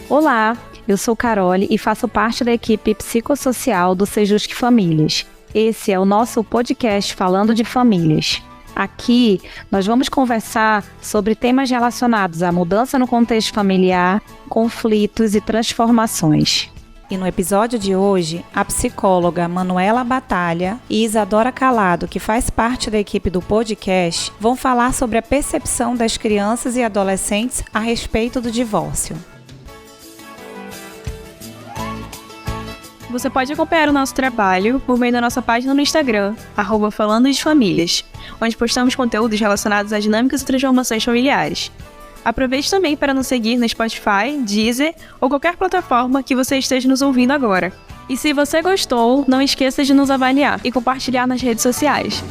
Olá, eu sou Carole e faço parte da equipe psicossocial do Sejusc Famílias. Esse é o nosso podcast falando de famílias. Aqui, nós vamos conversar sobre temas relacionados à mudança no contexto familiar, conflitos e transformações. E no episódio de hoje, a psicóloga Manuela Batalha e Isadora Calado, que faz parte da equipe do podcast, vão falar sobre a percepção das crianças e adolescentes a respeito do divórcio. Você pode acompanhar o nosso trabalho por meio da nossa página no Instagram, @falando de famílias, onde postamos conteúdos relacionados às dinâmicas e transformações familiares. Aproveite também para nos seguir no Spotify, Deezer ou qualquer plataforma que você esteja nos ouvindo agora. E se você gostou, não esqueça de nos avaliar e compartilhar nas redes sociais.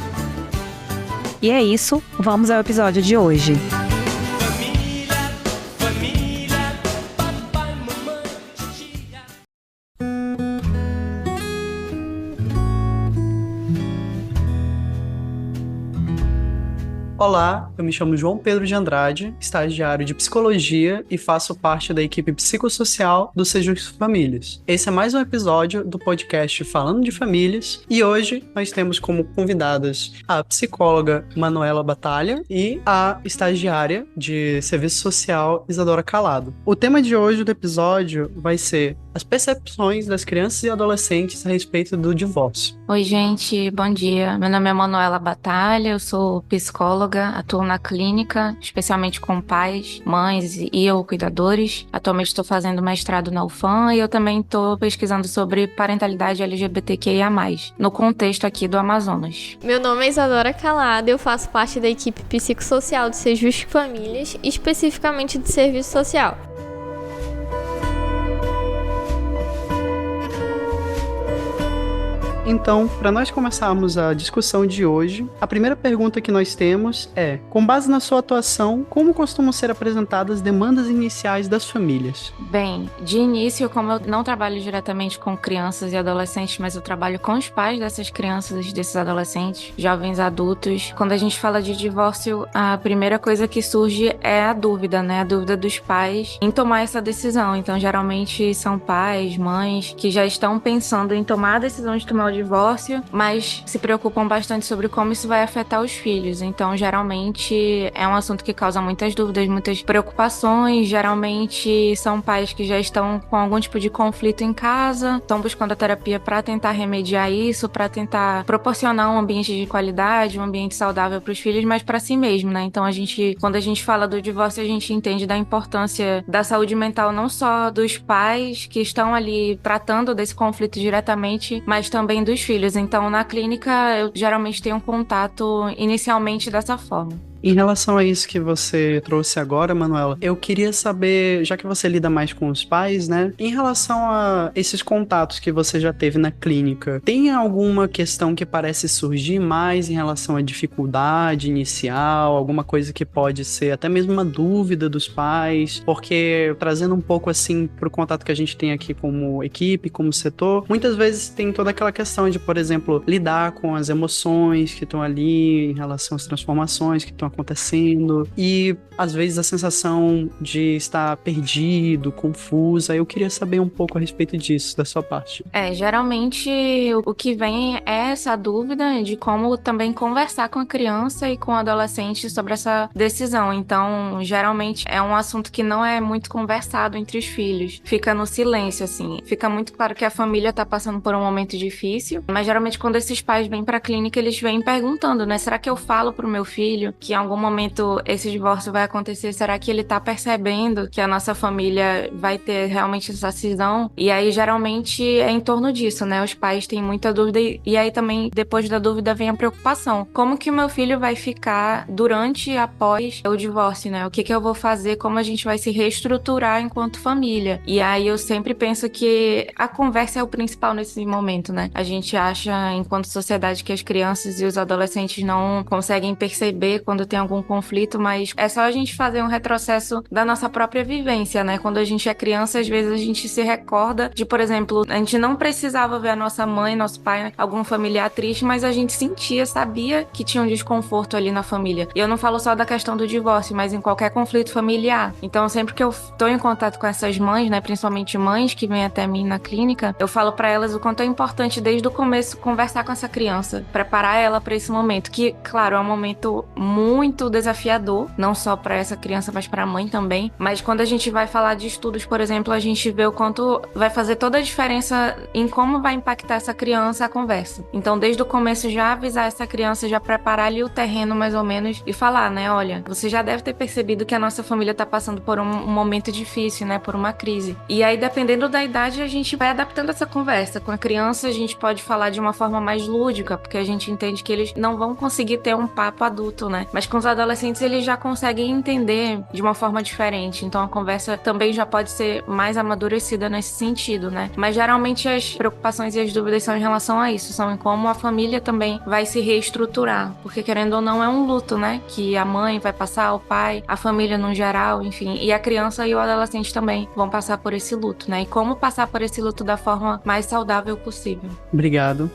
E é isso, vamos ao episódio de hoje. Olá, eu me chamo João Pedro de Andrade, estagiário de Psicologia e faço parte da equipe psicossocial do Sejusc Famílias. Esse é mais um episódio do podcast Falando de Famílias e hoje nós temos como convidadas a psicóloga Manuela Batalha e a estagiária de Serviço Social Isadora Calado. O tema de hoje do episódio vai ser as percepções das crianças e adolescentes a respeito do divórcio. Oi, gente, bom dia. Meu nome é Manuela Batalha, eu sou psicóloga, atuo na clínica, especialmente com pais, mães e ou cuidadores. Atualmente estou fazendo mestrado na UFAM e eu também estou pesquisando sobre parentalidade LGBTQIA+, no contexto aqui do Amazonas. Meu nome é Isadora Calado, eu faço parte da equipe psicossocial do Sejusc Famílias, especificamente de serviço social. Então, para nós começarmos a discussão de hoje, a primeira pergunta que nós temos é: com base na sua atuação, como costumam ser apresentadas demandas iniciais das famílias? Bem, de início, como eu não trabalho diretamente com crianças e adolescentes, mas eu trabalho com os pais dessas crianças e desses adolescentes, jovens adultos, quando a gente fala de divórcio, a primeira coisa que surge é a dúvida, né? A dúvida dos pais em tomar essa decisão. Então, geralmente são pais, mães que já estão pensando em tomar a decisão de tomar o divórcio, mas se preocupam bastante sobre como isso vai afetar os filhos. Então, geralmente, é um assunto que causa muitas dúvidas, muitas preocupações. Geralmente, são pais que já estão com algum tipo de conflito em casa, estão buscando a terapia para tentar remediar isso, para tentar proporcionar um ambiente de qualidade, um ambiente saudável para os filhos, mas para si mesmo, né? Então, quando a gente fala do divórcio, a gente entende da importância da saúde mental não só dos pais que estão ali tratando desse conflito diretamente, mas também dos filhos. Então, na clínica, eu geralmente tenho um contato inicialmente dessa forma. Em relação a isso que você trouxe agora, Manuela, eu queria saber, já que você lida mais com os pais, né? Em relação a esses contatos que você já teve na clínica, tem alguma questão que parece surgir mais em relação à dificuldade inicial, alguma coisa que pode ser até mesmo uma dúvida dos pais? Porque, trazendo um pouco assim pro contato que a gente tem aqui como equipe, como setor, muitas vezes tem toda aquela questão de, por exemplo, lidar com as emoções que estão ali em relação às transformações que estão acontecendo e às vezes a sensação de estar perdido, confusa. Eu queria saber um pouco a respeito disso, da sua parte. Geralmente o que vem é essa dúvida de como também conversar com a criança e com o adolescente sobre essa decisão. Então, geralmente é um assunto que não é muito conversado entre os filhos. Fica no silêncio, assim. Fica muito claro que a família tá passando por um momento difícil, mas geralmente quando esses pais vêm pra clínica, eles vêm perguntando, né? Será que eu falo pro meu filho que em algum momento esse divórcio vai acontecer? Será que ele tá percebendo que a nossa família vai ter realmente essa cisão? E aí, geralmente, é em torno disso, né? Os pais têm muita dúvida e aí também, depois da dúvida, vem a preocupação. Como que o meu filho vai ficar durante e após o divórcio, né? O que eu vou fazer? Como a gente vai se reestruturar enquanto família? E aí, eu sempre penso que a conversa é o principal nesse momento, né? A gente acha, enquanto sociedade, que as crianças e os adolescentes não conseguem perceber quando tem algum conflito, mas é só a gente fazer um retrocesso da nossa própria vivência, né? Quando a gente é criança, às vezes a gente se recorda de, por exemplo, a gente não precisava ver a nossa mãe, nosso pai, né, algum familiar triste, mas a gente sentia, sabia que tinha um desconforto ali na família. E eu não falo só da questão do divórcio, mas em qualquer conflito familiar. Então, sempre que eu tô em contato com essas mães, né, principalmente mães que vêm até mim na clínica, eu falo pra elas o quanto é importante desde o começo conversar com essa criança, preparar ela pra esse momento, que, claro, é um momento muito desafiador, não só pra essa criança, mas pra mãe também. Mas quando a gente vai falar de estudos, por exemplo, a gente vê o quanto vai fazer toda a diferença em como vai impactar essa criança a conversa. Então, desde o começo, já avisar essa criança, já preparar ali o terreno mais ou menos e falar, né, olha, você já deve ter percebido que a nossa família tá passando por um momento difícil, né, por uma crise. E aí, dependendo da idade, a gente vai adaptando essa conversa. Com a criança, a gente pode falar de uma forma mais lúdica, porque a gente entende que eles não vão conseguir ter um papo adulto, né? Mas com os adolescentes, eles já conseguem entender de uma forma diferente. Então, a conversa também já pode ser mais amadurecida nesse sentido, né? Mas, geralmente, as preocupações e as dúvidas são em relação a isso. São em como a família também vai se reestruturar. Porque, querendo ou não, é um luto, né? Que a mãe vai passar, o pai, a família no geral, enfim. E a criança e o adolescente também vão passar por esse luto, né? E como passar por esse luto da forma mais saudável possível. Obrigado.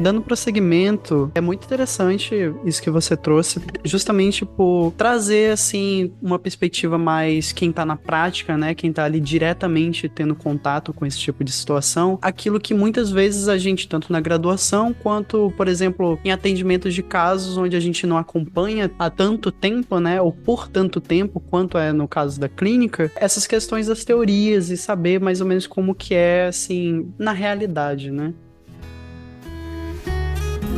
Dando prosseguimento, é muito interessante isso que você trouxe, justamente por trazer, assim, uma perspectiva mais quem tá na prática, né? Quem tá ali diretamente tendo contato com esse tipo de situação. Aquilo que muitas vezes a gente, tanto na graduação, quanto, por exemplo, em atendimentos de casos onde a gente não acompanha há tanto tempo, né? Ou por tanto tempo, quanto é no caso da clínica, essas questões das teorias e saber mais ou menos como que é, assim, na realidade, né?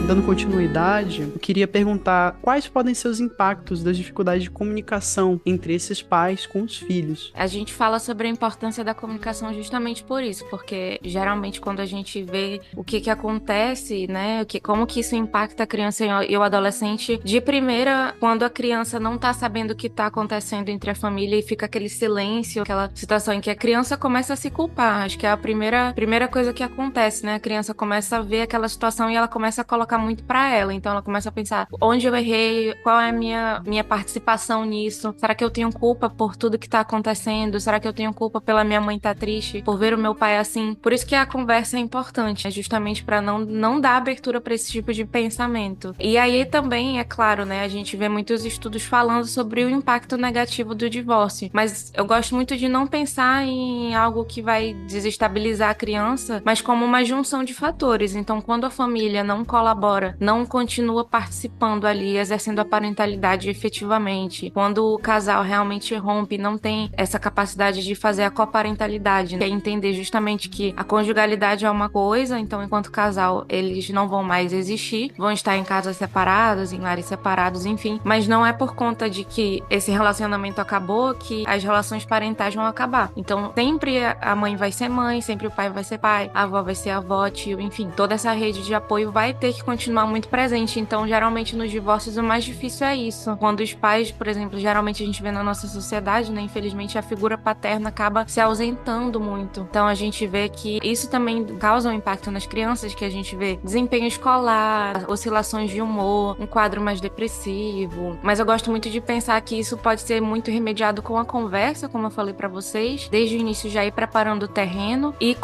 Dando continuidade, eu queria perguntar quais podem ser os impactos das dificuldades de comunicação entre esses pais com os filhos. A gente fala sobre a importância da comunicação justamente por isso, porque geralmente quando a gente vê o que acontece, né, como que isso impacta a criança e o adolescente, de primeira, quando a criança não tá sabendo o que tá acontecendo entre a família e fica aquele silêncio, aquela situação em que a criança começa a se culpar. Acho que é a primeira coisa que acontece, né? A criança começa a ver aquela situação e ela começa a colocar muito pra ela, então ela começa a pensar onde eu errei, qual é a minha participação nisso, será que eu tenho culpa por tudo que tá acontecendo, será que eu tenho culpa pela minha mãe tá triste, por ver o meu pai assim. Por isso que a conversa é importante, é justamente pra não dar abertura pra esse tipo de pensamento. E aí também, é claro, né, a gente vê muitos estudos falando sobre o impacto negativo do divórcio, mas eu gosto muito de não pensar em algo que vai desestabilizar a criança, mas como uma junção de fatores. Então, quando a família não colabora, não continua participando ali, exercendo a parentalidade efetivamente, quando o casal realmente rompe, não tem essa capacidade de fazer a coparentalidade, que é entender justamente que a conjugalidade é uma coisa, então enquanto casal eles não vão mais existir, vão estar em casas separadas, em lares separados, enfim, mas não é por conta de que esse relacionamento acabou que as relações parentais vão acabar. Então sempre a mãe vai ser mãe, sempre o pai vai ser pai, a avó vai ser avó, tio, enfim, toda essa rede de apoio vai ter que continuar muito presente. Então, geralmente nos divórcios o mais difícil é isso. Quando os pais, por exemplo, geralmente a gente vê na nossa sociedade, né, infelizmente a figura paterna acaba se ausentando muito. Então, a gente vê que isso também causa um impacto nas crianças, que a gente vê desempenho escolar, oscilações de humor, um quadro mais depressivo. Mas eu gosto muito de pensar que isso pode ser muito remediado com a conversa, como eu falei pra vocês, desde o início já ir preparando o terreno e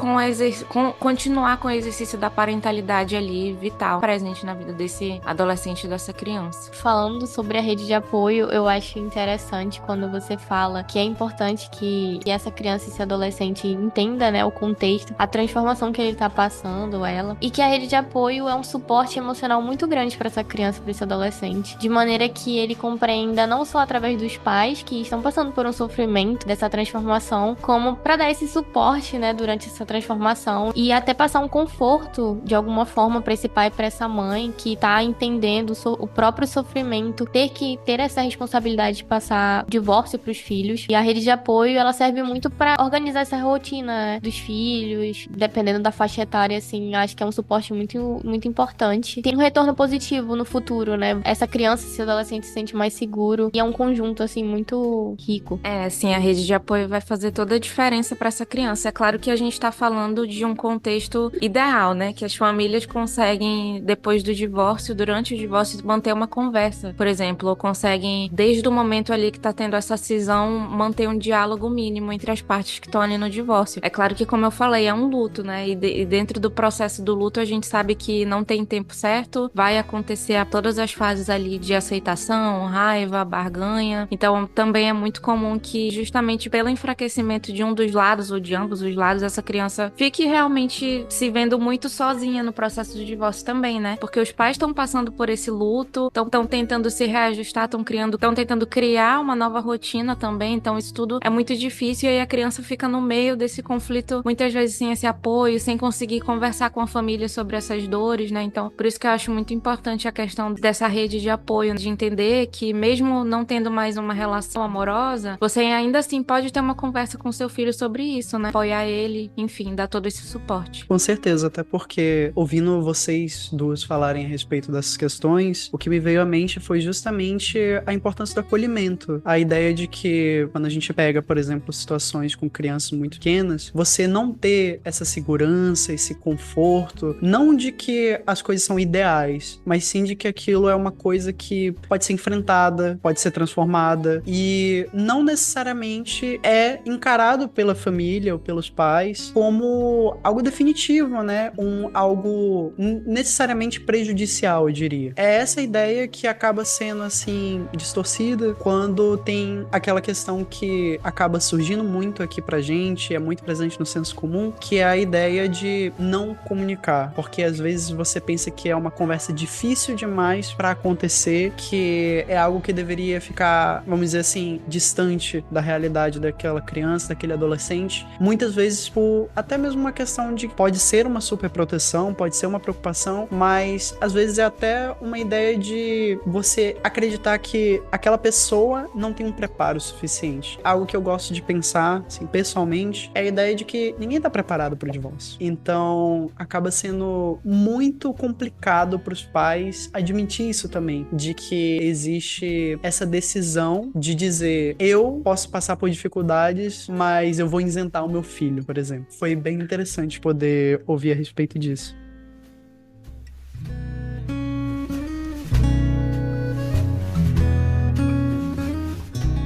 continuar com o exercício da parentalidade ali, vital, presente na vida desse adolescente e dessa criança. Falando sobre a rede de apoio, eu acho interessante quando você fala que é importante que essa criança e esse adolescente entenda, né, o contexto, a transformação que ele tá passando, ela, e que a rede de apoio é um suporte emocional muito grande para essa criança, para esse adolescente, de maneira que ele compreenda não só através dos pais que estão passando por um sofrimento dessa transformação, como para dar esse suporte, né, durante essa transformação e até passar um conforto de alguma forma para esse pai, para essa mãe que tá entendendo o próprio sofrimento, ter essa responsabilidade de passar divórcio pros filhos. E a rede de apoio, ela serve muito pra organizar essa rotina, né, dos filhos, dependendo da faixa etária, assim, acho que é um suporte muito, muito importante. Tem um retorno positivo no futuro, né? Essa criança, esse adolescente se sente mais seguro e é um conjunto, assim, muito rico. Sim, a rede de apoio vai fazer toda a diferença pra essa criança. É claro que a gente tá falando de um contexto ideal, né? Que as famílias conseguem depois do divórcio, durante o divórcio, manter uma conversa, por exemplo, ou conseguem, desde o momento ali que tá tendo essa cisão, manter um diálogo mínimo entre as partes que estão ali no divórcio. É claro que, como eu falei, é um luto, né? E dentro do processo do luto, a gente sabe que não tem tempo certo, vai acontecer a todas as fases ali de aceitação, raiva, barganha. Então, também é muito comum que, justamente pelo enfraquecimento de um dos lados ou de ambos os lados, essa criança fique realmente se vendo muito sozinha no processo de divórcio também, né? Porque os pais estão passando por esse luto, estão tentando se reajustar, estão tentando criar uma nova rotina também. Então, isso tudo é muito difícil e aí a criança fica no meio desse conflito, muitas vezes sem esse apoio, sem conseguir conversar com a família sobre essas dores, né? Então, por isso que eu acho muito importante a questão dessa rede de apoio, de entender que mesmo não tendo mais uma relação amorosa, você ainda assim pode ter uma conversa com seu filho sobre isso, né? Apoiar ele, enfim, dar todo esse suporte. Com certeza, até porque ouvindo vocês duas falarem a respeito dessas questões, o que me veio à mente foi justamente a importância do acolhimento. A ideia de que quando a gente pega, por exemplo, situações com crianças muito pequenas, você não ter essa segurança, esse conforto, não de que as coisas são ideais, mas sim de que aquilo é uma coisa que pode ser enfrentada, pode ser transformada e não necessariamente é encarado pela família ou pelos pais como algo definitivo, né? Algo necessariamente prejudicial, eu diria. É essa ideia que acaba sendo, assim, distorcida quando tem aquela questão que acaba surgindo muito aqui pra gente, é muito presente no senso comum, que é a ideia de não comunicar. Porque às vezes você pensa que é uma conversa difícil demais pra acontecer, que é algo que deveria ficar, vamos dizer assim, distante da realidade daquela criança, daquele adolescente. Muitas vezes por até mesmo uma questão de pode ser uma superproteção, pode ser uma preocupação, mas às vezes é até uma ideia de você acreditar que aquela pessoa não tem um preparo suficiente. Algo que eu gosto de pensar, assim, pessoalmente, é a ideia de que ninguém tá preparado pro divórcio. Então, acaba sendo muito complicado pros pais admitir isso também, de que existe essa decisão de dizer, eu posso passar por dificuldades, mas eu vou isentar o meu filho, por exemplo. Foi bem interessante poder ouvir a respeito disso.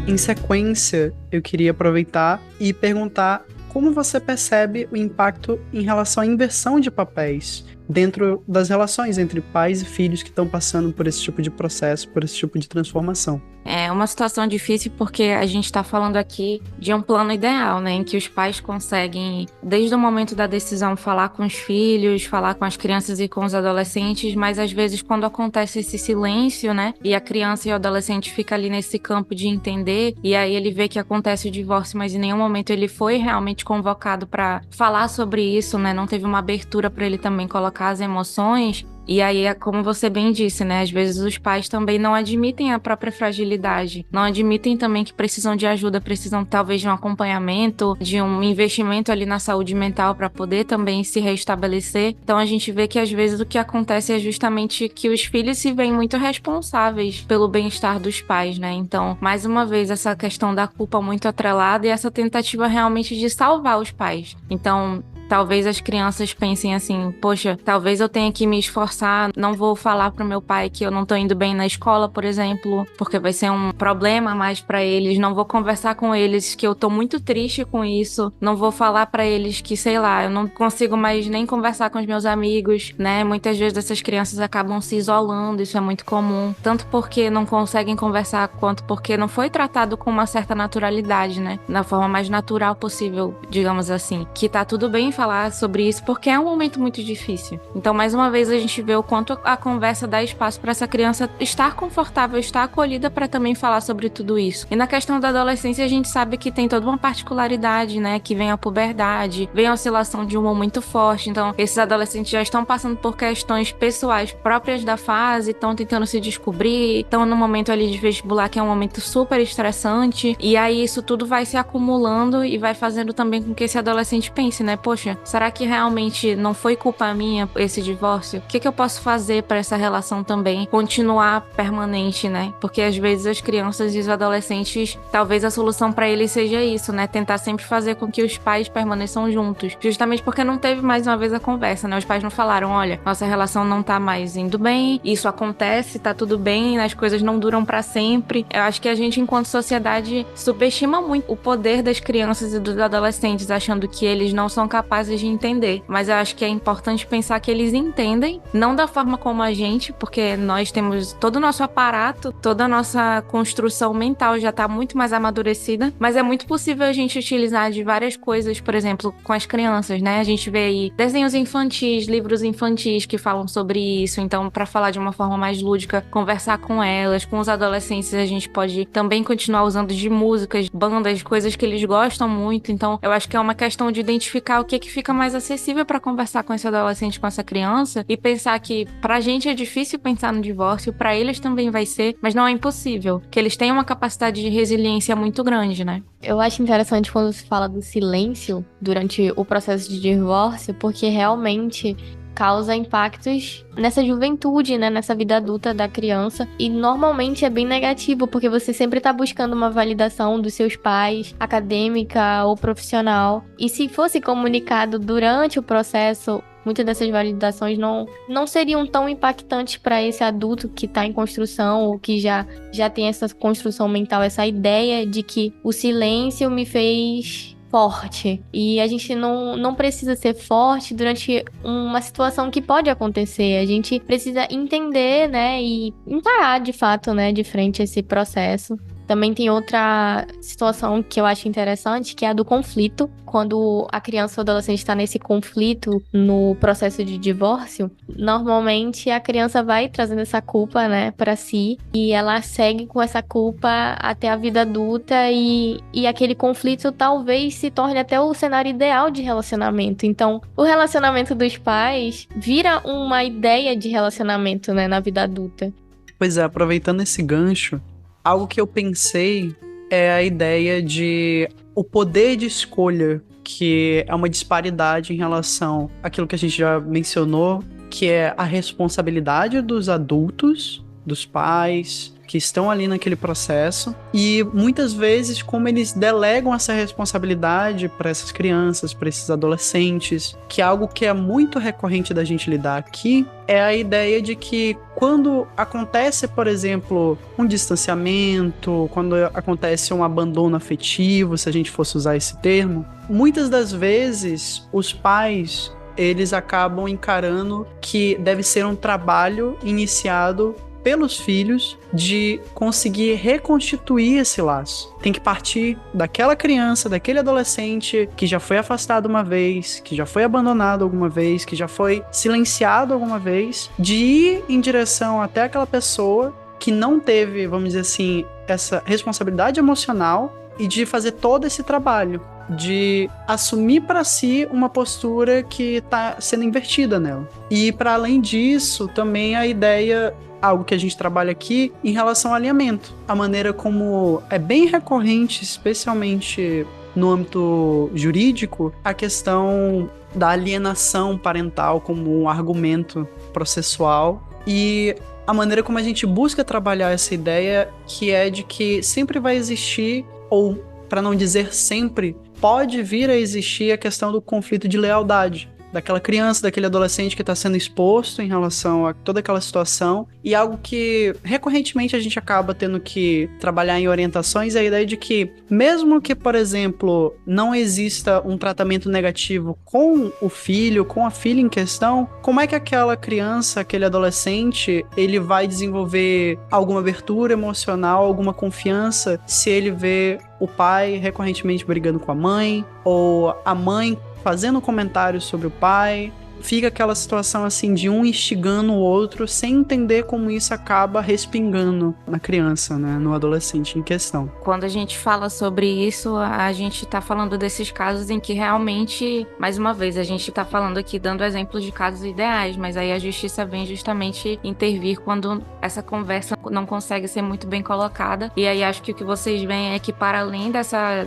Em sequência, eu queria aproveitar e perguntar como você percebe o impacto em relação à inversão de papéis dentro das relações entre pais e filhos que estão passando por esse tipo de processo, por esse tipo de transformação. É uma situação difícil porque a gente está falando aqui de um plano ideal, né? Em que os pais conseguem, desde o momento da decisão, falar com os filhos, falar com as crianças e com os adolescentes, mas às vezes quando acontece esse silêncio, né? E a criança e o adolescente fica ali nesse campo de entender, e aí ele vê que acontece o divórcio, mas em nenhum momento ele foi realmente convocado para falar sobre isso, né? Não teve uma abertura para ele também colocar as emoções. E aí, como você bem disse, né? Às vezes os pais também não admitem a própria fragilidade, não admitem também que precisam de ajuda, precisam talvez de um acompanhamento, de um investimento ali na saúde mental para poder também se restabelecer. Então a gente vê que às vezes o que acontece é justamente que os filhos se veem muito responsáveis pelo bem-estar dos pais, né? Então, mais uma vez, essa questão da culpa muito atrelada e essa tentativa realmente de salvar os pais. Então, talvez as crianças pensem assim, poxa, talvez eu tenha que me esforçar, não vou falar pro meu pai que eu não tô indo bem na escola, por exemplo, porque vai ser um problema mais pra eles, não vou conversar com eles que eu tô muito triste com isso, não vou falar pra eles que, sei lá, eu não consigo mais nem conversar com os meus amigos, né? Muitas vezes essas crianças acabam se isolando, isso é muito comum, tanto porque não conseguem conversar, quanto porque não foi tratado com uma certa naturalidade, né? Da forma mais natural possível, digamos assim, que tá tudo bem falar sobre isso, porque é um momento muito difícil. Então, mais uma vez, a gente vê o quanto a conversa dá espaço para essa criança estar confortável, estar acolhida para também falar sobre tudo isso. E na questão da adolescência, a gente sabe que tem toda uma particularidade, né? Que vem a puberdade, vem a oscilação de humor muito forte. Então, esses adolescentes já estão passando por questões pessoais próprias da fase, estão tentando se descobrir, estão no momento ali de vestibular, que é um momento super estressante. E aí, isso tudo vai se acumulando e vai fazendo também com que esse adolescente pense, né? Poxa, poxa, será que realmente não foi culpa minha esse divórcio? O que eu posso fazer para essa relação também continuar permanente, né? Porque às vezes as crianças e os adolescentes, talvez a solução para eles seja isso, né? Tentar sempre fazer com que os pais permaneçam juntos. Justamente porque não teve mais uma vez a conversa, né? Os pais não falaram, olha, nossa relação não tá mais indo bem, isso acontece, tá tudo bem, as coisas não duram para sempre. Eu acho que a gente, enquanto sociedade, subestima muito o poder das crianças e dos adolescentes, achando que eles não são capazes de entender. Mas eu acho que é importante pensar que eles entendem, não da forma como a gente, porque nós temos todo o nosso aparato, toda a nossa construção mental já tá muito mais amadurecida, mas é muito possível a gente utilizar de várias coisas, por exemplo, com as crianças, né? A gente vê aí desenhos infantis, livros infantis que falam sobre isso, então, para falar de uma forma mais lúdica, conversar com elas, com os adolescentes, a gente pode também continuar usando de músicas, bandas, coisas que eles gostam muito. Então, eu acho que é uma questão de identificar o que fica mais acessível para conversar com esse adolescente, com essa criança, e pensar que pra gente é difícil pensar no divórcio, pra eles também vai ser, mas não é impossível, que eles têm uma capacidade de resiliência muito grande, né? Eu acho interessante quando se fala do silêncio durante o processo de divórcio, porque realmente causa impactos nessa juventude, né, nessa vida adulta da criança, e normalmente é bem negativo, porque você sempre tá buscando uma validação dos seus pais, acadêmica ou profissional, e se fosse comunicado durante o processo, muitas dessas validações não seriam tão impactantes para esse adulto que está em construção ou que já tem essa construção mental, essa ideia de que o silêncio me fez forte. E a gente não precisa ser forte durante uma situação que pode acontecer. A gente precisa entender, né, e encarar de fato, né, de frente esse processo. Também tem outra situação que eu acho interessante, que é a do conflito. Quando a criança ou adolescente está nesse conflito no processo de divórcio, normalmente a criança vai trazendo essa culpa, né, para si, e ela segue com essa culpa até a vida adulta, e aquele conflito talvez se torne até o cenário ideal de relacionamento. Então, o relacionamento dos pais vira uma ideia de relacionamento, né, na vida adulta. Pois é, aproveitando esse gancho, algo que eu pensei é a ideia de o poder de escolha, que é uma disparidade em relação àquilo que a gente já mencionou, que é a responsabilidade dos adultos, dos pais, que estão ali naquele processo, e muitas vezes como eles delegam essa responsabilidade para essas crianças, para esses adolescentes, que é algo que é muito recorrente da gente lidar aqui, é a ideia de que quando acontece, por exemplo, um distanciamento, quando acontece um abandono afetivo, se a gente fosse usar esse termo, muitas das vezes os pais, eles acabam encarando que deve ser um trabalho iniciado pelos filhos de conseguir reconstituir esse laço. Tem que partir daquela criança, daquele adolescente que já foi afastado uma vez, que já foi abandonado alguma vez, que já foi silenciado alguma vez, de ir em direção até aquela pessoa que não teve, vamos dizer assim, essa responsabilidade emocional, e de fazer todo esse trabalho de assumir para si uma postura que está sendo invertida nela. E para além disso, também a ideia, algo que a gente trabalha aqui, em relação ao alinhamento. A maneira como é bem recorrente, especialmente no âmbito jurídico, a questão da alienação parental como um argumento processual, e a maneira como a gente busca trabalhar essa ideia, que é de que sempre vai existir, ou para não dizer sempre, pode vir a existir a questão do conflito de lealdade daquela criança, daquele adolescente que está sendo exposto em relação a toda aquela situação, e algo que recorrentemente a gente acaba tendo que trabalhar em orientações é a ideia de que, mesmo que, por exemplo, não exista um tratamento negativo com o filho, com a filha em questão, como é que aquela criança, aquele adolescente, ele vai desenvolver alguma abertura emocional, alguma confiança, se ele vê o pai recorrentemente brigando com a mãe, ou a mãe fazendo comentários sobre o pai, fica aquela situação assim de um instigando o outro sem entender como isso acaba respingando na criança, né, no adolescente em questão. Quando a gente fala sobre isso, a gente tá falando desses casos em que realmente, mais uma vez, a gente tá falando aqui, dando exemplos de casos ideais, mas aí a justiça vem justamente intervir quando essa conversa não consegue ser muito bem colocada. E aí acho que o que vocês veem é que, para além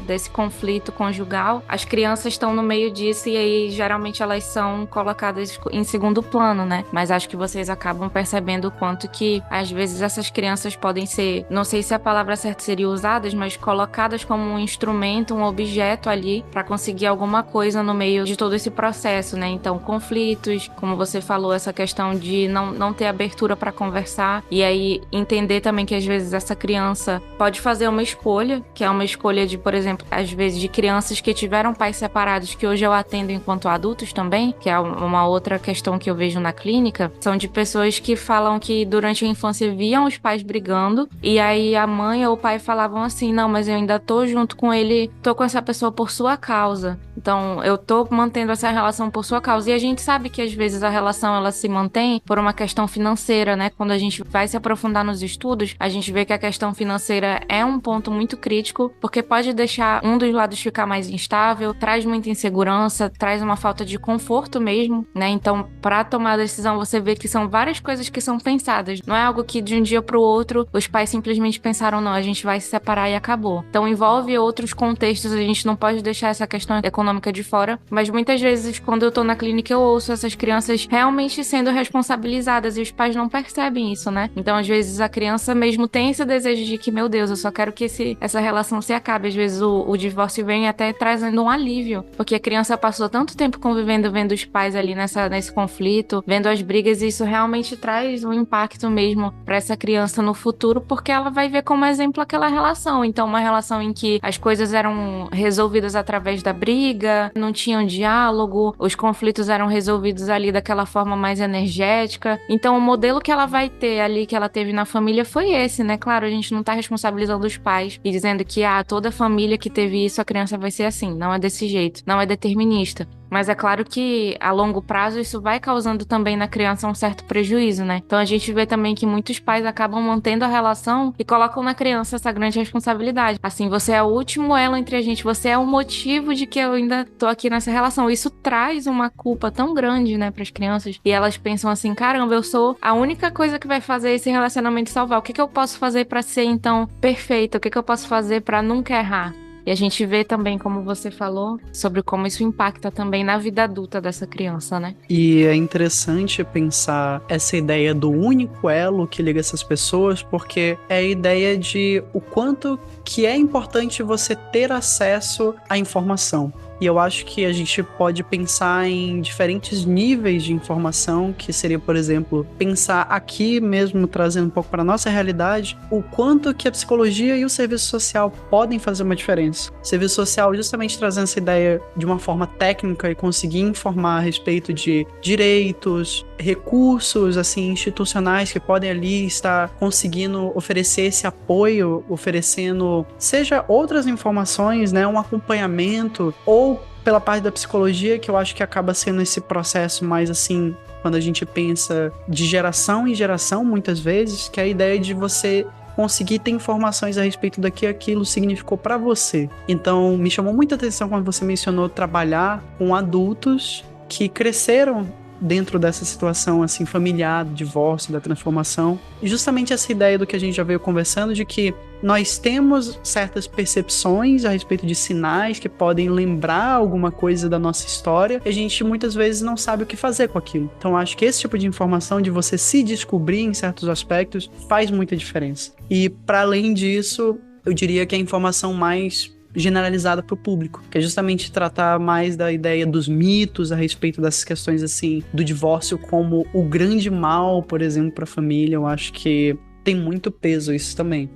desse conflito conjugal, as crianças estão no meio disso e aí geralmente elas são colocadas em segundo plano, né? Mas acho que vocês acabam percebendo o quanto que às vezes essas crianças podem ser, não sei se a palavra certa seria usadas, mas colocadas como um instrumento, um objeto ali para conseguir alguma coisa no meio de todo esse processo, né? Então, conflitos, como você falou, essa questão de não ter abertura para conversar e aí entender também que às vezes essa criança pode fazer uma escolha, que é uma escolha de, por exemplo, às vezes de crianças que tiveram pais separados, que hoje eu atendo enquanto adultos também, que é uma outra questão que eu vejo na clínica, são de pessoas que falam que durante a infância viam os pais brigando e aí a mãe ou o pai falavam assim, não, mas eu ainda tô junto com ele, tô com essa pessoa por sua causa. Então, eu tô mantendo essa relação por sua causa. E a gente sabe que às vezes a relação ela se mantém por uma questão financeira, né? Quando a gente vai se aprofundar nos estudos, a gente vê que a questão financeira é um ponto muito crítico, porque pode deixar um dos lados ficar mais instável, traz muita insegurança, traz uma falta de conforto mesmo, né? Então, para tomar a decisão, você vê que são várias coisas que são pensadas. Não é algo que de um dia pro outro os pais simplesmente pensaram, não, a gente vai se separar e acabou. Então, envolve outros contextos, a gente não pode deixar essa questão econômica de fora, mas muitas vezes, quando eu tô na clínica, eu ouço essas crianças realmente sendo responsabilizadas e os pais não percebem isso, né? Então, às vezes, a criança mesmo tem esse desejo de que, meu Deus, eu só quero que essa relação se acabe. Às vezes, o divórcio vem até trazendo um alívio, porque a criança passou tanto tempo convivendo, vendo os pais ali nesse conflito, vendo as brigas, e isso realmente traz um impacto mesmo pra essa criança no futuro, porque ela vai ver como exemplo aquela relação. Então, uma relação em que as coisas eram resolvidas através da briga, não tinham diálogo, os conflitos eram resolvidos ali daquela forma mais energética. Então, o modelo que ela vai ter ali, que ela teve na família, foi esse, né? Claro, a gente não tá responsabilizando os pais e dizendo que, toda família que teve isso, a criança vai ser assim. Não é desse jeito. Não é determinista. Mas é claro que a longo prazo isso vai causando também na criança um certo prejuízo, né? Então a gente vê também que muitos pais acabam mantendo a relação e colocam na criança essa grande responsabilidade. Assim, você é o último elo entre a gente, você é o motivo de que eu ainda tô aqui nessa relação. Isso traz uma culpa tão grande, né, pras crianças. E elas pensam assim, caramba, eu sou a única coisa que vai fazer esse relacionamento salvar. O que eu posso fazer pra ser, então, perfeita? O que eu posso fazer pra nunca errar? E a gente vê também, como você falou, sobre como isso impacta também na vida adulta dessa criança, né? E é interessante pensar essa ideia do único elo que liga essas pessoas, porque é a ideia de o quanto que é importante você ter acesso à informação. E eu acho que a gente pode pensar em diferentes níveis de informação, que seria, por exemplo, pensar aqui mesmo, trazendo um pouco para a nossa realidade, o quanto que a psicologia e o serviço social podem fazer uma diferença. O serviço social justamente trazendo essa ideia de uma forma técnica e conseguir informar a respeito de direitos, recursos assim institucionais que podem ali estar conseguindo oferecer esse apoio, oferecendo seja outras informações, né, um acompanhamento, ou pela parte da psicologia, que eu acho que acaba sendo esse processo mais assim, quando a gente pensa de geração em geração, muitas vezes, que é a ideia de você conseguir ter informações a respeito do que aquilo significou para você. Então, me chamou muita atenção quando você mencionou trabalhar com adultos que cresceram dentro dessa situação assim familiar, do divórcio, da transformação. E justamente essa ideia do que a gente já veio conversando, de que nós temos certas percepções a respeito de sinais que podem lembrar alguma coisa da nossa história, e a gente muitas vezes não sabe o que fazer com aquilo. Então acho que esse tipo de informação, de você se descobrir em certos aspectos, faz muita diferença. E para além disso, eu diria que a informação mais generalizada para o público, que é justamente tratar mais da ideia dos mitos a respeito dessas questões assim, do divórcio como o grande mal, por exemplo, para a família. Eu acho que tem muito peso isso também.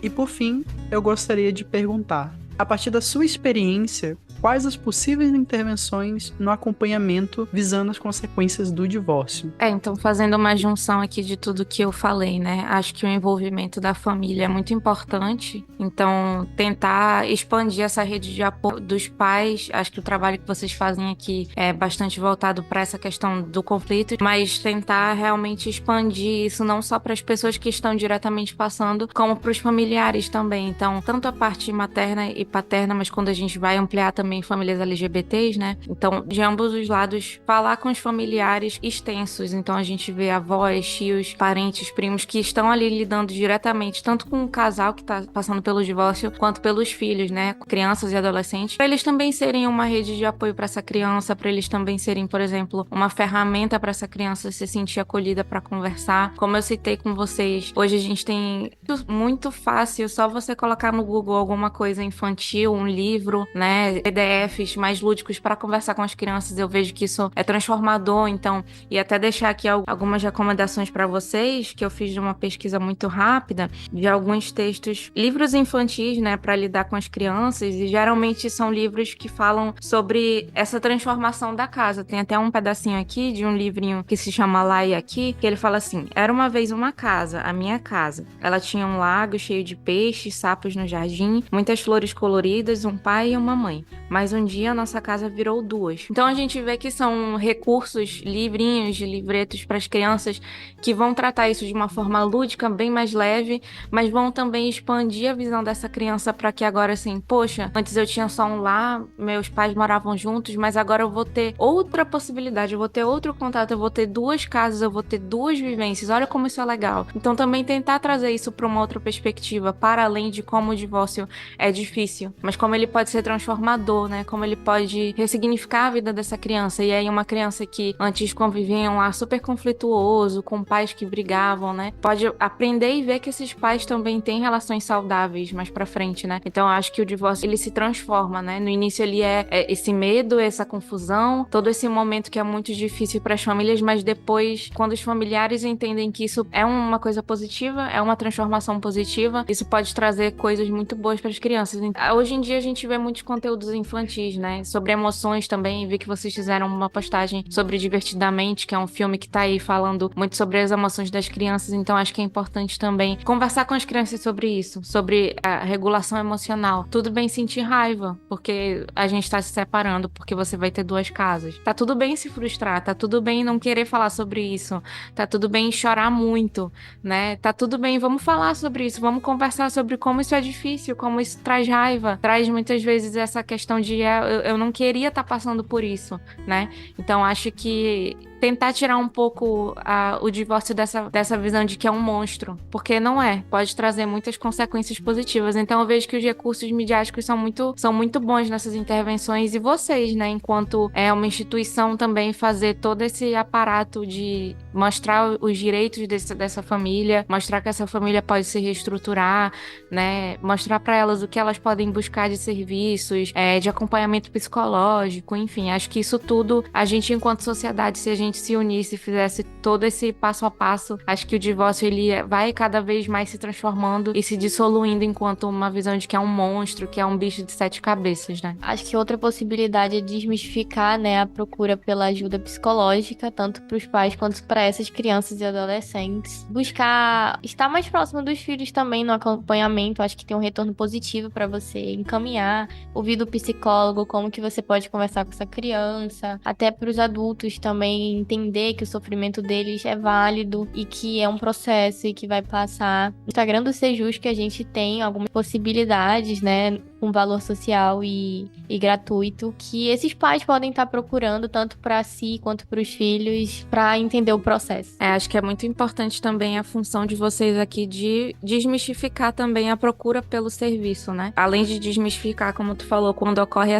E por fim, eu gostaria de perguntar, a partir da sua experiência, quais as possíveis intervenções no acompanhamento visando as consequências do divórcio. Então fazendo uma junção aqui de tudo que eu falei, né? Acho que o envolvimento da família é muito importante. Então, tentar expandir essa rede de apoio dos pais. Acho que o trabalho que vocês fazem aqui é bastante voltado para essa questão do conflito, mas tentar realmente expandir isso não só para as pessoas que estão diretamente passando, como para os familiares também. Então, tanto a parte materna e paterna, mas quando a gente vai ampliar também famílias LGBTs, né? Então, de ambos os lados, falar com os familiares extensos. Então, a gente vê avós, tios, parentes, primos que estão ali lidando diretamente, tanto com o casal que está passando pelo divórcio, quanto pelos filhos, né? Crianças e adolescentes, para eles também serem uma rede de apoio para essa criança, para eles também serem, por exemplo, uma ferramenta para essa criança se sentir acolhida para conversar. Como eu citei com vocês, hoje a gente tem muito fácil, só você colocar no Google alguma coisa infantil, um livro, né? PDFs mais lúdicos para conversar com as crianças. Eu vejo que isso é transformador, então, e até deixar aqui algumas recomendações para vocês, que eu fiz de uma pesquisa muito rápida, de alguns textos, livros infantis, né, para lidar com as crianças, e geralmente são livros que falam sobre essa transformação da casa. Tem até um pedacinho aqui de um livrinho que se chama Lá e Aqui, que ele fala assim: era uma vez uma casa, a minha casa. Ela tinha um lago cheio de peixes, sapos no jardim, muitas flores coloridas, um pai e uma mãe. Mas um dia a nossa casa virou duas. Então a gente vê que são recursos, livrinhos, livretos para as crianças que vão tratar isso de uma forma lúdica, bem mais leve, mas vão também expandir a visão dessa criança para que agora, assim, poxa, antes eu tinha só um lar, meus pais moravam juntos, mas agora eu vou ter outra possibilidade, eu vou ter outro contato, eu vou ter duas casas, eu vou ter duas vivências. Olha como isso é legal. Então também tentar trazer isso para uma outra perspectiva, para além de como o divórcio é difícil, mas como ele pode ser transformador, né? Como ele pode ressignificar a vida dessa criança. E aí uma criança que antes convivia em um lar super conflituoso, com pais que brigavam, né? Pode aprender e ver que esses pais também têm relações saudáveis mais pra frente, né? Então eu acho que o divórcio, ele se transforma, né? No início ele é esse medo, essa confusão, todo esse momento que é muito difícil para as famílias, mas depois, quando os familiares entendem que isso é uma coisa positiva, é uma transformação positiva, isso pode trazer coisas muito boas para as crianças. Hoje em dia a gente vê muitos conteúdos infantis, né? Sobre emoções também. Vi que vocês fizeram uma postagem sobre Divertidamente, que é um filme que tá aí falando muito sobre as emoções das crianças. Então acho que é importante também conversar com as crianças sobre isso, sobre a regulação emocional. Tudo bem sentir raiva, porque a gente tá se separando, porque você vai ter duas casas. Tá tudo bem se frustrar, tá tudo bem não querer falar sobre isso, tá tudo bem chorar muito, né? Tá tudo bem, vamos falar sobre isso, vamos conversar sobre como isso é difícil, como isso traz raiva, traz muitas vezes essa questão de eu não queria estar passando por isso, né? Então acho que tentar tirar um pouco o divórcio dessa visão de que é um monstro, porque não é, pode trazer muitas consequências positivas. Então eu vejo que os recursos midiáticos são muito bons nessas intervenções, e vocês, né, enquanto uma instituição também, fazer todo esse aparato de mostrar os direitos dessa família, mostrar que essa família pode se reestruturar, né, mostrar para elas o que elas podem buscar de serviços, de acompanhamento psicológico, enfim, acho que isso tudo, a gente enquanto sociedade, se a gente se unisse e fizesse todo esse passo a passo, acho que o divórcio ele vai cada vez mais se transformando e se dissoluindo enquanto uma visão de que é um monstro, que é um bicho de 7 cabeças, né? Acho que outra possibilidade é desmistificar, né, a procura pela ajuda psicológica, tanto para os pais quanto para essas crianças e adolescentes. Buscar estar mais próximo dos filhos também no acompanhamento, acho que tem um retorno positivo para você encaminhar, ouvir do psicólogo como que você pode conversar com essa criança, até para os adultos também entender que o sofrimento deles é válido e que é um processo e que vai passar. No Instagram do Sejus que a gente tem algumas possibilidades, né, com valor social e gratuito, que esses pais podem estar procurando tanto para si quanto para os filhos, para entender o processo. Acho que é muito importante também a função de vocês aqui de desmistificar também a procura pelo serviço, né? Além de desmistificar, como tu falou, quando ocorre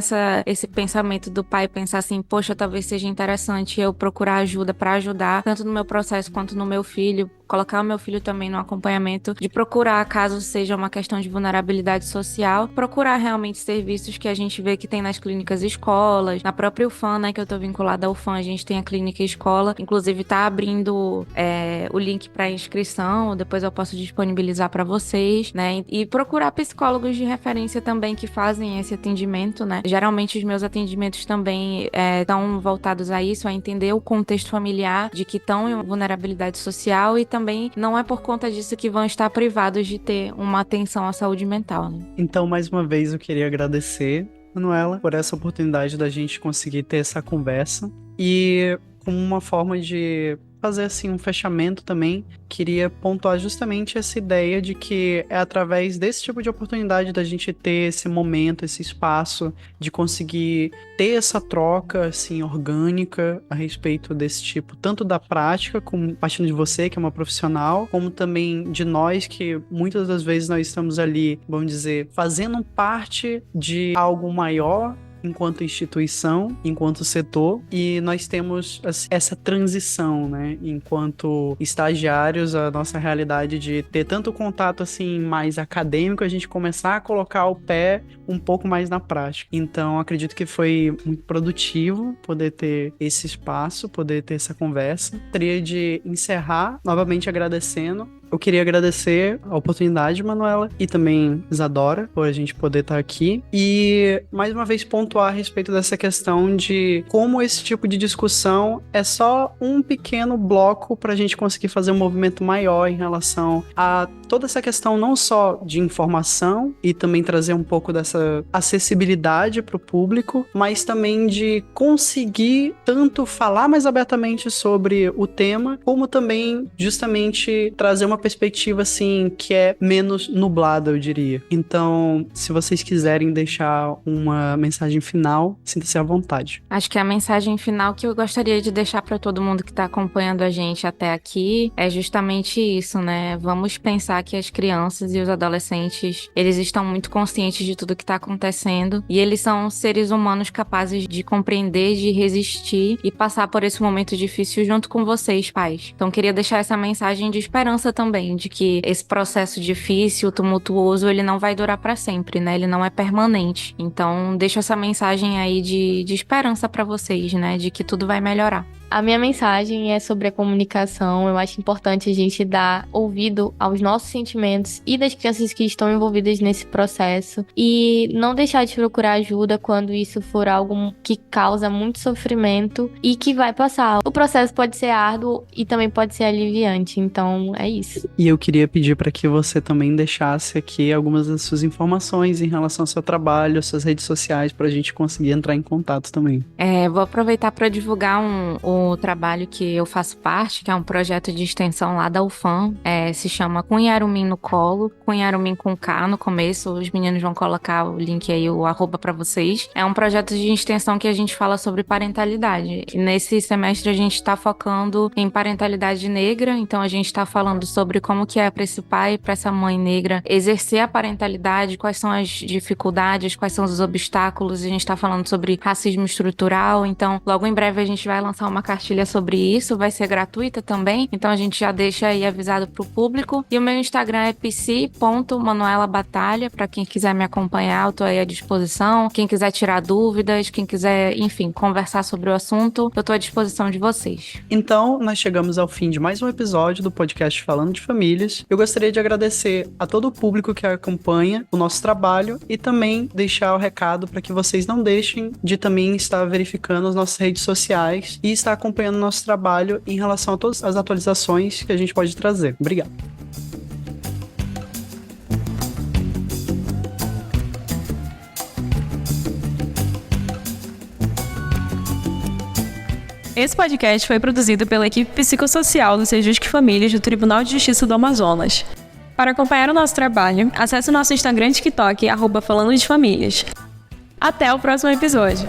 esse pensamento do pai pensar assim, poxa, talvez seja interessante eu procurar ajuda para ajudar, tanto no meu processo quanto no meu filho, colocar o meu filho também no acompanhamento, de procurar, caso seja uma questão de vulnerabilidade social, procurar realmente serviços que a gente vê que tem nas clínicas e escolas, na própria UFAM, né, que eu tô vinculada à UFAM, a gente tem a clínica e escola, inclusive tá abrindo o link para inscrição, depois eu posso disponibilizar para vocês, né, e procurar psicólogos de referência também que fazem esse atendimento, né, geralmente os meus atendimentos também estão voltados a isso, a entender o contexto familiar de que estão em vulnerabilidade social e também não é por conta disso que vão estar privados de ter uma atenção à saúde mental, né. Então, mais uma vez, eu queria agradecer, Manuela, por essa oportunidade da gente conseguir ter essa conversa. E como uma forma de fazer assim um fechamento também, queria pontuar justamente essa ideia de que é através desse tipo de oportunidade da gente ter esse momento, esse espaço de conseguir ter essa troca assim orgânica a respeito desse tipo, tanto da prática, como partindo de você que é uma profissional, como também de nós que muitas das vezes nós estamos ali, vamos dizer, fazendo parte de algo maior enquanto instituição, enquanto setor, e nós temos essa transição, né, enquanto estagiários, a nossa realidade de ter tanto contato assim mais acadêmico, a gente começar a colocar o pé um pouco mais na prática. Então, acredito que foi muito produtivo poder ter esse espaço, poder ter essa conversa. Gostaria de encerrar novamente agradecendo. Eu queria agradecer a oportunidade, Manuela, e também Isadora, por a gente poder estar aqui. E, mais uma vez, pontuar a respeito dessa questão de como esse tipo de discussão é só um pequeno bloco para a gente conseguir fazer um movimento maior em relação a toda essa questão não só de informação e também trazer um pouco dessa acessibilidade para o público, mas também de conseguir tanto falar mais abertamente sobre o tema, como também justamente trazer uma perspectiva assim que é menos nublada, eu diria. Então, se vocês quiserem deixar uma mensagem final, sinta-se à vontade. Acho que a mensagem final que eu gostaria de deixar para todo mundo que está acompanhando a gente até aqui é justamente isso, né? Vamos pensar que as crianças e os adolescentes, eles estão muito conscientes de tudo que está acontecendo e eles são seres humanos capazes de compreender, de resistir e passar por esse momento difícil junto com vocês, pais. Então, queria deixar essa mensagem de esperança também, de que esse processo difícil, tumultuoso, ele não vai durar para sempre, né? Ele não é permanente. Então, deixo essa mensagem aí de esperança para vocês, né? De que tudo vai melhorar. A minha mensagem é sobre a comunicação. Eu acho importante a gente dar ouvido aos nossos sentimentos e das crianças que estão envolvidas nesse processo e não deixar de procurar ajuda quando isso for algo que causa muito sofrimento e que vai passar. O processo pode ser árduo e também pode ser aliviante, então é isso. E eu queria pedir para que você também deixasse aqui algumas das suas informações em relação ao seu trabalho, às suas redes sociais, para a gente conseguir entrar em contato também. Vou aproveitar para divulgar o trabalho que eu faço parte, que é um projeto de extensão lá da UFAM, se chama Cunharumim no Colo, Cunharumim com K no começo, os meninos vão colocar o link aí, o @ para vocês. É um projeto de extensão que a gente fala sobre parentalidade. E nesse semestre a gente está focando em parentalidade negra, então a gente está falando sobre como que é para esse pai, para essa mãe negra exercer a parentalidade, quais são as dificuldades, quais são os obstáculos, a gente está falando sobre racismo estrutural, então logo em breve a gente vai lançar uma cartilha sobre isso, vai ser gratuita também, então a gente já deixa aí avisado pro público. E o meu Instagram é psi.manuelabatalha, para quem quiser me acompanhar, eu tô aí à disposição, quem quiser tirar dúvidas, quem quiser, enfim, conversar sobre o assunto, eu tô à disposição de vocês. Então, nós chegamos ao fim de mais um episódio do podcast Falando de Famílias. Eu gostaria de agradecer a todo o público que acompanha o nosso trabalho e também deixar o recado para que vocês não deixem de também estar verificando as nossas redes sociais e estar acompanhando o nosso trabalho em relação a todas as atualizações que a gente pode trazer. Obrigado. Esse podcast foi produzido pela equipe psicossocial do Sejusc Famílias do Tribunal de Justiça do Amazonas. Para acompanhar o nosso trabalho, acesse o nosso Instagram e TikTok, @falando de famílias. Até o próximo episódio!